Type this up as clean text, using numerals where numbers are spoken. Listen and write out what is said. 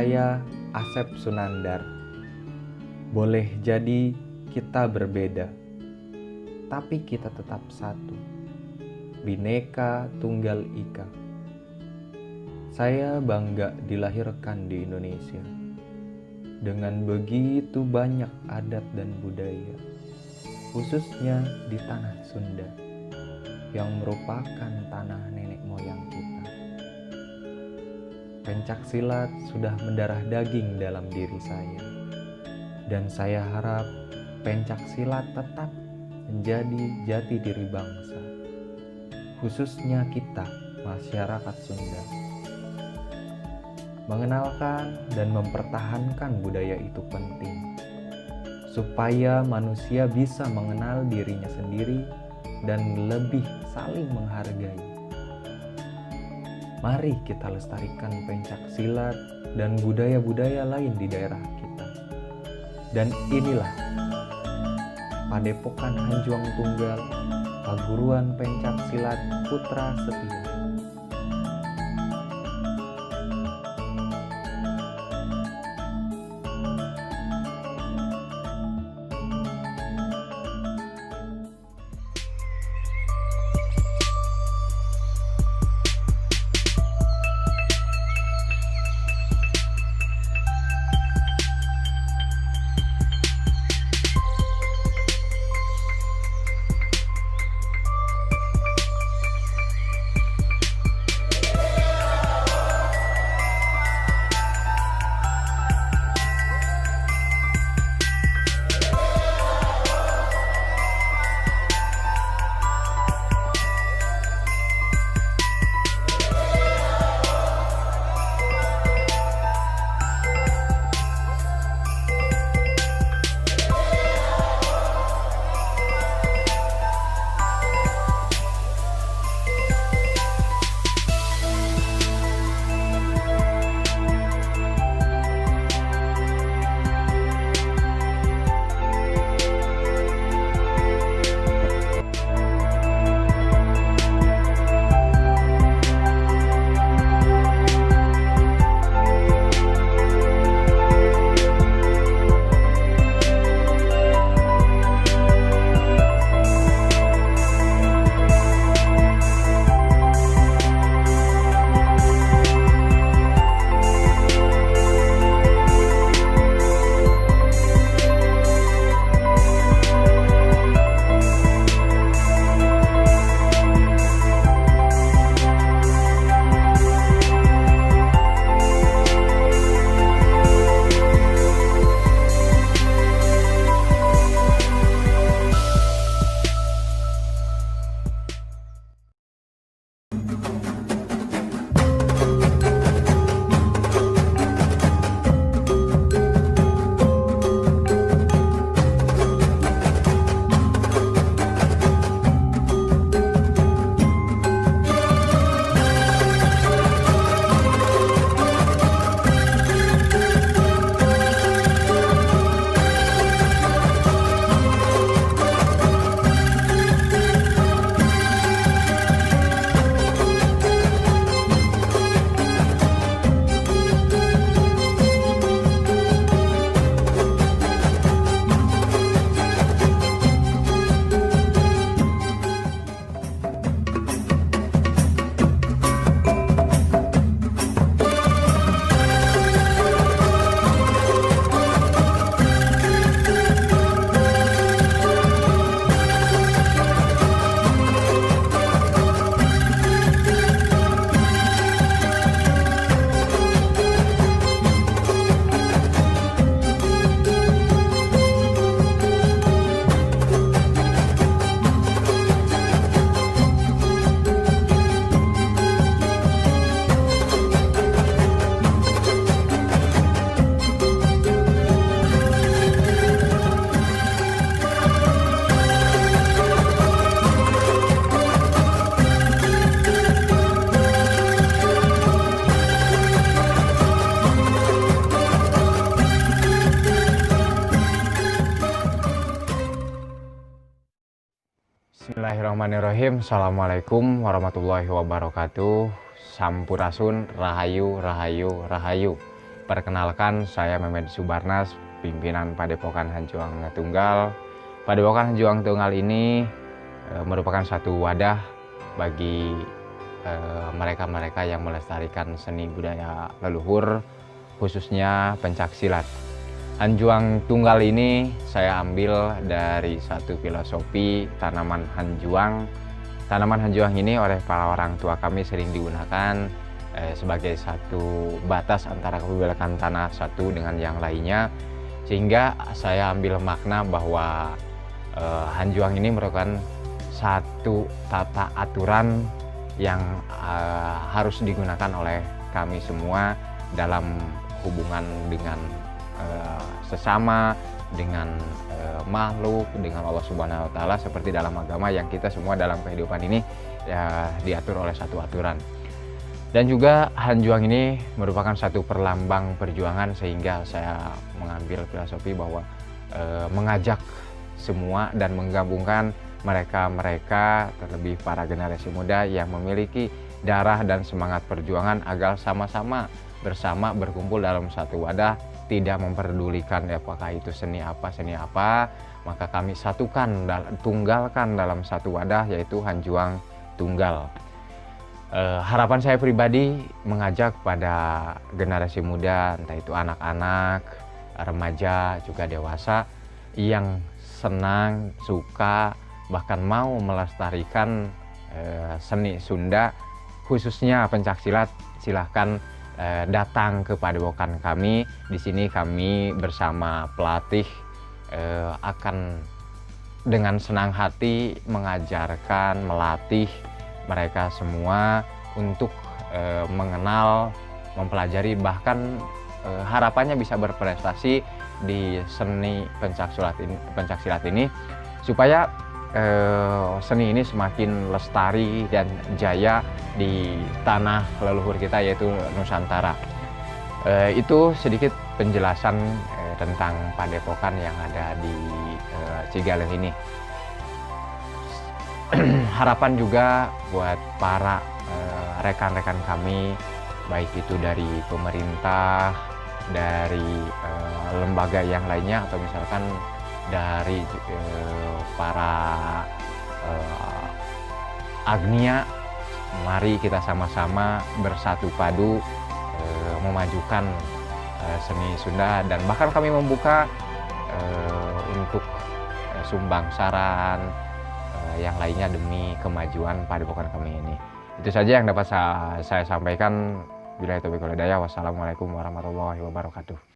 saya Asep Sunandar. Boleh jadi kita berbeda, tapi kita tetap satu. Bhinneka Tunggal Ika. Saya bangga dilahirkan di Indonesia dengan begitu banyak adat dan budaya, khususnya di tanah Sunda yang merupakan tanah nenek moyang kita. Pencak silat sudah mendarah daging dalam diri saya, dan saya harap pencak silat tetap menjadi jati diri bangsa, khususnya kita, masyarakat Sunda. Mengenalkan dan mempertahankan budaya itu penting, supaya manusia bisa mengenal dirinya sendiri dan lebih saling menghargai. Mari kita lestarikan pencak silat dan budaya-budaya lain di daerah kita. Dan inilah Padepokan Hanjuang Tunggal, Paguruan Pencak Silat Putra Setia. Bismillahirrahmanirrahim. Assalamualaikum warahmatullahi wabarakatuh. Sampurasun, rahayu, rahayu, rahayu. Perkenalkan, saya Mehmet Subarnas, pimpinan Padepokan Hanjuang Tunggal. Padepokan Hanjuang Tunggal ini merupakan satu wadah bagi mereka-mereka yang melestarikan seni budaya leluhur, khususnya pencak silat. Hanjuang Tunggal ini saya ambil dari satu filosofi tanaman hanjuang. Tanaman hanjuang ini oleh para orang tua kami sering digunakan sebagai satu batas antara kepemilikan tanah satu dengan yang lainnya, sehingga saya ambil makna bahwa hanjuang ini merupakan satu tata aturan yang harus digunakan oleh kami semua dalam hubungan dengan sesama, dengan makhluk, dengan Allah Subhanahu wa Ta'ala, seperti dalam agama yang kita semua dalam kehidupan ini diatur oleh satu aturan. Dan juga hanjuang ini merupakan satu perlambang perjuangan, sehingga saya mengambil filosofi bahwa mengajak semua dan menggabungkan mereka-mereka, terlebih para generasi muda yang memiliki darah dan semangat perjuangan, agar sama-sama bersama berkumpul dalam satu wadah, tidak memperdulikan apakah itu seni apa, maka kami satukan, tunggalkan dalam satu wadah, yaitu Hanjuang Tunggal. Harapan saya pribadi mengajak pada generasi muda, entah itu anak-anak, remaja, juga dewasa, yang senang, suka, bahkan mau melestarikan seni Sunda, khususnya pencak silat, silahkan datang ke padepokan kami. Di sini kami bersama pelatih akan dengan senang hati mengajarkan, melatih mereka semua untuk mengenal, mempelajari, bahkan harapannya bisa berprestasi di seni pencak silat ini, supaya seni ini semakin lestari dan jaya di tanah leluhur kita, yaitu Nusantara. Itu sedikit penjelasan tentang padepokan yang ada di Cigaleh ini. Harapan juga buat para rekan-rekan kami, baik itu dari pemerintah, dari lembaga yang lainnya, atau misalkan dari para agnia, mari kita sama-sama bersatu padu memajukan seni Sunda, dan bahkan kami membuka untuk sumbang saran yang lainnya demi kemajuan padepokan kami ini. Itu saja yang dapat saya sampaikan. Billahi taufiq wal hidayah. Wassalamualaikum warahmatullahi wabarakatuh.